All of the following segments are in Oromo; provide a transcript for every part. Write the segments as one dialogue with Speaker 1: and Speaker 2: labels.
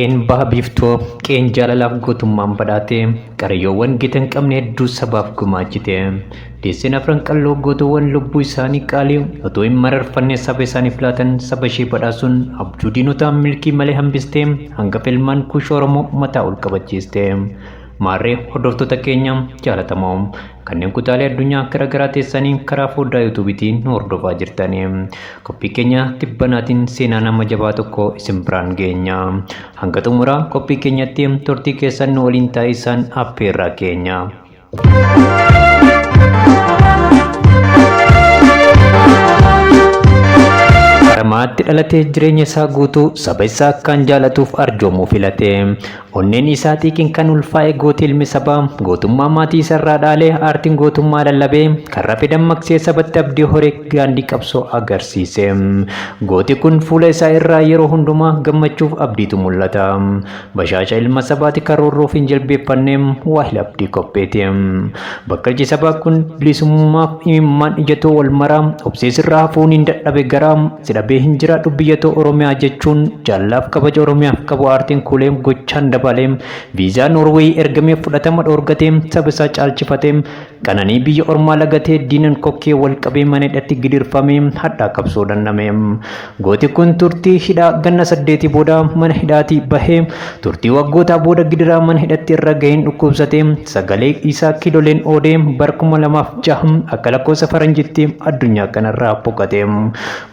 Speaker 1: Qeen baha biiftoo qeen jaalalaaf gootummaan badhaate qarayyoowwan gita hin qabne hedduu sabaaf gumaachite. Deesseen afran qalloo gootuuwwan lubbuu isaanii qaalii otoo hin mararfanne saba isaaniif laatan saba ishee badhaasuun abjuu diinotaa milkii malee hambistee hanga filmaan kuush Oromoo mataa ol qabachiiste. Maarree hordoftoota keenya jaalatamoo kanneen kutaalee addunyaa garaagaraa teessanii karaa foddaa yuutuubiitiin nu hordofaa jirtanii qophii keenya tibbanaatiin seenaa nama jabaa tokko isin biraan geenya. Hanga xumuraa qophii keenyatti turtii keessan nu waliin taa'isaan affeerraa keenya. Haramaatti dhalatee jireenya isaa guutuu saba isaa akkaan jaalatuuf arjoomuu filate. Onneen isaa xiiqiin kan ulfaa'e gooti ilmi sabaa gootummaa maatii isarraa dhaalee aartiin gootummaa lallabee kan rafe dammaqsee sabatti abdii horee gaandii qabsoo agarsiise. Gooti kun fuula isaa irraa yeroo hundumaa gammachuuf abdiitu mul'ata. Bashaasha ilma sabaati karoorroof hin jilbeeffanne waahila abdii qopheeti. Bakkalchi sabaa kun bilisummaaf imimmaan ijatoo wal maraa obsees irraa hafuun hin dadhabe garaa sidhabee hin jiraadhu biyyatoo Oromiyaa jechuun jaallaaf kabaja Oromiyaaf qabu aartiin kuuleem gochaan dabalee viizaa Noorweey ergamee fudhatama dhoorgatee saba isaa caalchifatee qananii biyya ormaa lagatee diinan kokkee wal qabee mana hidhatti gidirfamee hadhaa qabsoo dandame. Gooti kun turtii hidhaa ganna 8 booda mana hidhaatii bahee turtii waggootaa booda gidiraa mana hidhatti irra gaheen dhukkubsatee sagalee isaa kiloleen oodee bara 2006 akka lakkoofsa faranjiitti addunyaa kanarraa boqote.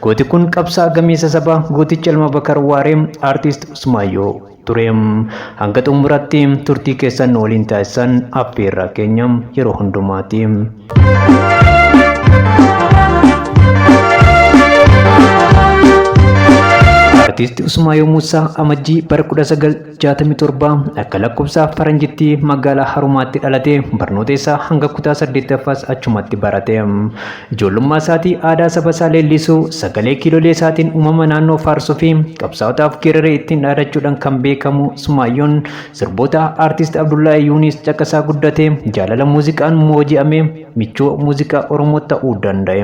Speaker 1: Gooti kun qabsaa gameessa sabaa gooticha Ilma Bakar Waaree aartist Usmaayyoo ture. Hanga xumuraatti turtii keessan waliin taasisan affeerraa keenya yeroo hundumaati. Artisti Usmaayyoo Muusaa Amajjii bara 1967 akka lakkoofsa faranjiitti magaalaa Harumaatti dhalate barnoota isaa hanga kutaa 8ffaas achumatti barate. Ijoollummaa isaatii aadaa saba isaa leellisuu sagalee kiilolee isaatiin uumama naannoo faarsuu fi qabsaa'otaaf geeraree ittiin dhaadachuudhaan kan beekamu Usmaayyoon sirboota Artist Abdullahi Yuunis caqasaa guddate jaalala muuziqaan mooji'ame michuu muuziqaa Oromoo ta'uu danda'e.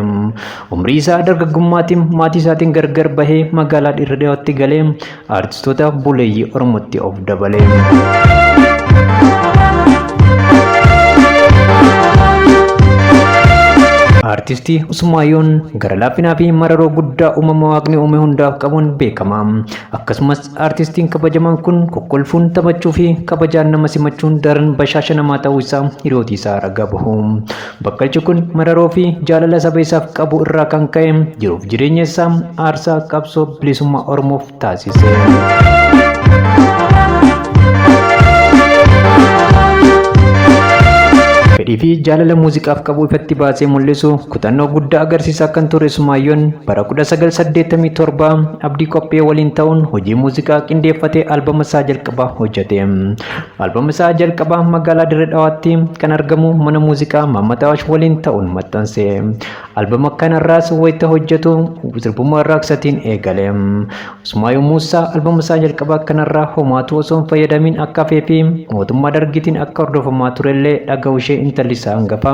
Speaker 1: Umrii isaa dargaggummaatiin maatii isaatiin gargar bahee magaalaa Dirreedawaatti galee artistoota buleeyyii Oromootti of dabale. Artisti Usmaayyoon gara laaffinaa fi mararoo guddaa uumama waaqni uume hundaaf qabuun beekama. Akkasumas artistiin kabajamaan kun kokkolfuun taphachuu fi kabajaan nama simachuun daran bashaasha namaa ta'uu isaa hiriyooti isaa ragaa bahu. Bakkalchi kun mararoo fi jaalala saba isaaf qabu irraa kan ka'e jiruuf jireenya isaa aarsaa qabsoo bilisummaa Oromoof taasise. Fedhii fi jaalala muuziqaaf qabu ifatti baasee mul'isu kutannoo guddaa agarsiisaa kan ture Usmaayyoon bara 1987 abdii qophee waliin ta'uun hojii muuziqaa qindeeffatee albama isaa jalqabaa hojjete. Albama isaa jalqabaa magaalaa Dirreedawaatti kan argamu mana muuziqaa Maammat Awaash waliin ta'uun maxxanse. Albama kanarraas wayita hojjetu sirbuma raaqsatiin eegale. Usmaayyoo Muusaa albama isaa jalqabaa kanarraa homaatu osoo hin fayyadamin akka hafee fi mootummaa dargiitiin akka hordofamaa turellee dhaga'u ishee intalli isaa hangafa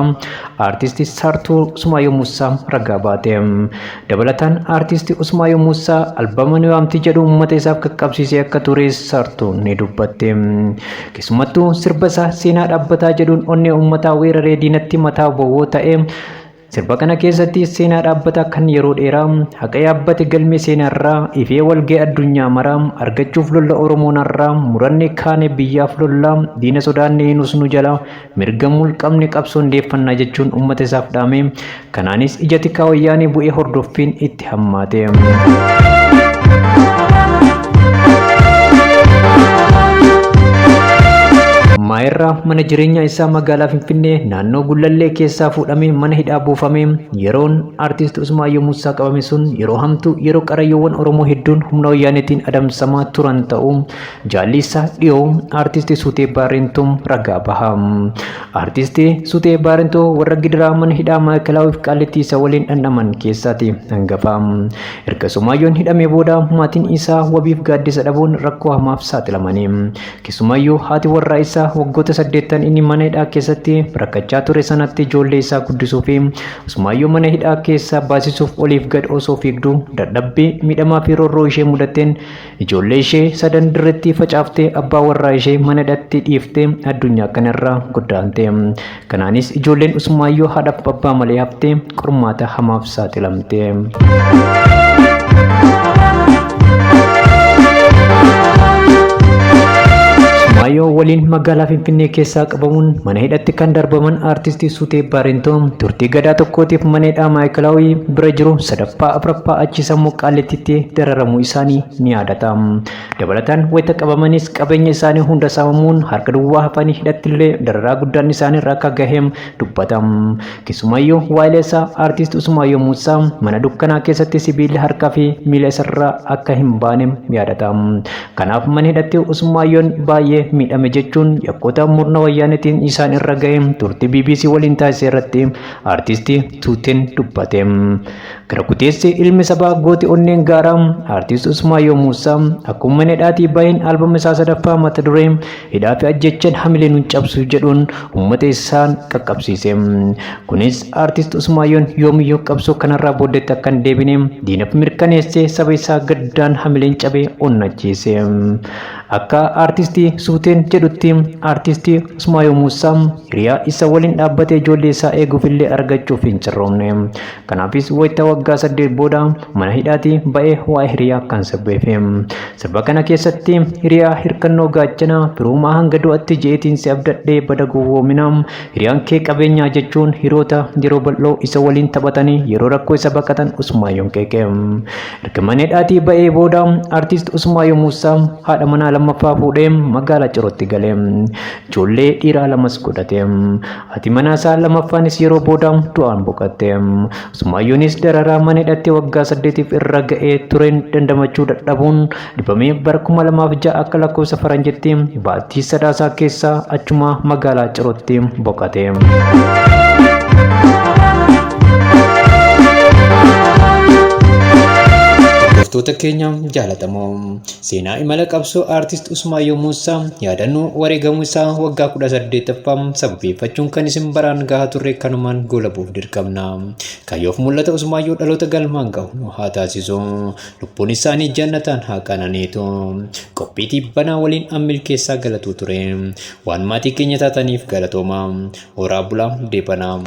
Speaker 1: artisti Saartuu Usmaayyoo Muusaa ragaa baate. Dabalataan artisti Usmaayyoo Muusaa albama ni waamti jedhu uummata isaaf qaqqabsiisee akka ture Saartuu ni dubbatte. Keessumattuu sirba isaa seenaa dhaabbataa jedhuun onnee uummataa weeraree diinatti mataa bowwoo ta'e. Sirba kana keessatti seenaa dhaabbataa kan yeroo dheeraa haqa yaabbate galmee seenaarraa ifee walga'ii addunyaa maraa argachuuf lolla Oromoonarraa muranne kaane biyyaaf lollaa diina sodaanne hinus nu jala mirga mulqabne qabsoo hundeeffannaa jechuun uummata isaaf dhaame. Kanaanis ija tikaa wayyaanii bu'ee hordoffiin itti hammaate. Maayirraa mana jireenyaa isaa magaalaa Finfinnee naannoo Gullallee keessaa fuudhamee mana hidhaa buufame. Yeroon artist Usmaayyoo Muusaa qabame sun yeroo hamtuu yeroo qarayyoowwan Oromoo hedduun humna wayyaaneetiin adamsamaa turan ta'uu jaalli isaa dhiyoo artist Sutee Baarentoo ragaa baha. Artist Sutee Baarentoo warra gidiraa mana hidhaa Maakalaawii fi Qaallitti isa waliin dhandhaman keessaati hangafa. Erga Usmaayyoon hidhamee booda maatiin isaa wabiif gaaddisa dhabuun rakkoo hamaaf saaxilamanii. Keessumayyuu haati warraa isaa waggoota 8 inni mana hidhaa keessatti rakkachaa ture sanatti ijoollee isaa guddisuu fi Usmaayyoo mana hidhaa keessaa baasisuuf oliif gad osoo fiigduu dadhabbii miidhamaa fi roorroo ishee mudateen ijoollee ishee sadan dirreetti facaaftee abbaa warraa ishee mana hidhaatti dhiiftee addunyaa kanarraa goddaante. Kanaanis ijoolleen Usmaayyoo haadhaaf abbaa malee haftee qormaata hamaaf saaxilamte. Usmaayyoo waliin magaalaa Finfinnee keessaa qabamuun mana hidhaatti kan darbaman aartistii Suutee Baarentoo turtii gadaa tokkootiif mana hidhaa Maayikalaawii bira jiru sadaffaa afuraffaa achi sammuu Qaallittiitti dararamuu isaanii ni yaadata. Dabalataan wayita qabamanis qabeenya isaanii hunda saamamuun harka duwwaa hafanii hidhattillee dararaa guddaan isaanii irra akka gaheem dubbata. Keessumaayyoo waa'ee isaa aartist Usmaayyoo Muusaa mana dukkanaa keessatti sibiilli harkaa fi miila isaarraa akka hin baane yaadata. Kanaaf mana hidhatti Usmaayyoon baay'ee miidhame jechuun yakkoota murna wayyaanetiin isaan irra ga'e turtii BBC waliin taasise irratti aartistii Suuteen dubbate. Gara kuteessi ilmi sabaa gooti onneen gaaraa aartist Usmaayyoo Muusaa akkuma mana hidhaatii bahin albama isaa sadaffaa mata duree hidhaa fi ajjechaan hamilee nuun cabsu jedhuun uummata isaan qaqqabsiise. Kunis aartist Usmaayyoon yoomiyyuu qabsoo kanarraa booddeetti akka hin deebine diinaaf mirkaneessee saba isaa gaddaan hamileen cabee onnachiise. Akka aartistii Suuteen jedhutti aartistii Usmaayyoo Muusaa hiriyaa isa waliin dhaabbatee ijoollee isaa eeguufillee argachuuf hin carroomne. Kanaafis wayita waggaa 8 booda mana hidhaatii ba'ee waa'ee hiriyaa kan sirbeefe. Sirba kana keessatti hiriyaa hirkannoo gaachanaa firuumaa hanga du'atti jeetiin si abdadhee bada gowwoomina hiriyaan kee qabeenyaa jechuun hiriyoota yeroo bal'oo isa waliin taphatanii yeroo rakkoo isa baqatan Usmaayyoon qeeqe. Erga mana hidhaatii ba'ee booda aartist Usmaayyoo Muusaa haadha manaa lammaffaa fuudhee magaalaa Cirootti galee ijoollee dhiiraa lamas godhate. Haati manaa isaa lammaffaanis yeroo booda du'aan boqotte. Usmaayyoonis dararaa mana hidhatti waggaa 8 irra ga'ee tureen dandamachuu dadhabuun dhibamee bara 2006 akka lakkoofsa faranjiitti baatii sadaasaa keessaa achuma magaalaa Cirootti boqote. Hordoftoota keenya jaalatamoo seenaa imala qabsoo aartist Usmaayyoo Muusaa yaadannoo wareegamuu isaa waggaa 18ffaa sababeeffachuun kan isin baraan gahaa turre kanumaan goolabuuf dirqamna. Kayyoof mul'ata Usmaayyoo dhaloota galmaan gahu haa taasisu. Lubbuun isaanii jannataan haa qananiitu. Qophii tibbanaa waliin ammil keessaa galatuu ture. Waan maatii keenya taataniif galatooma. Horaa bulaa deebanaa.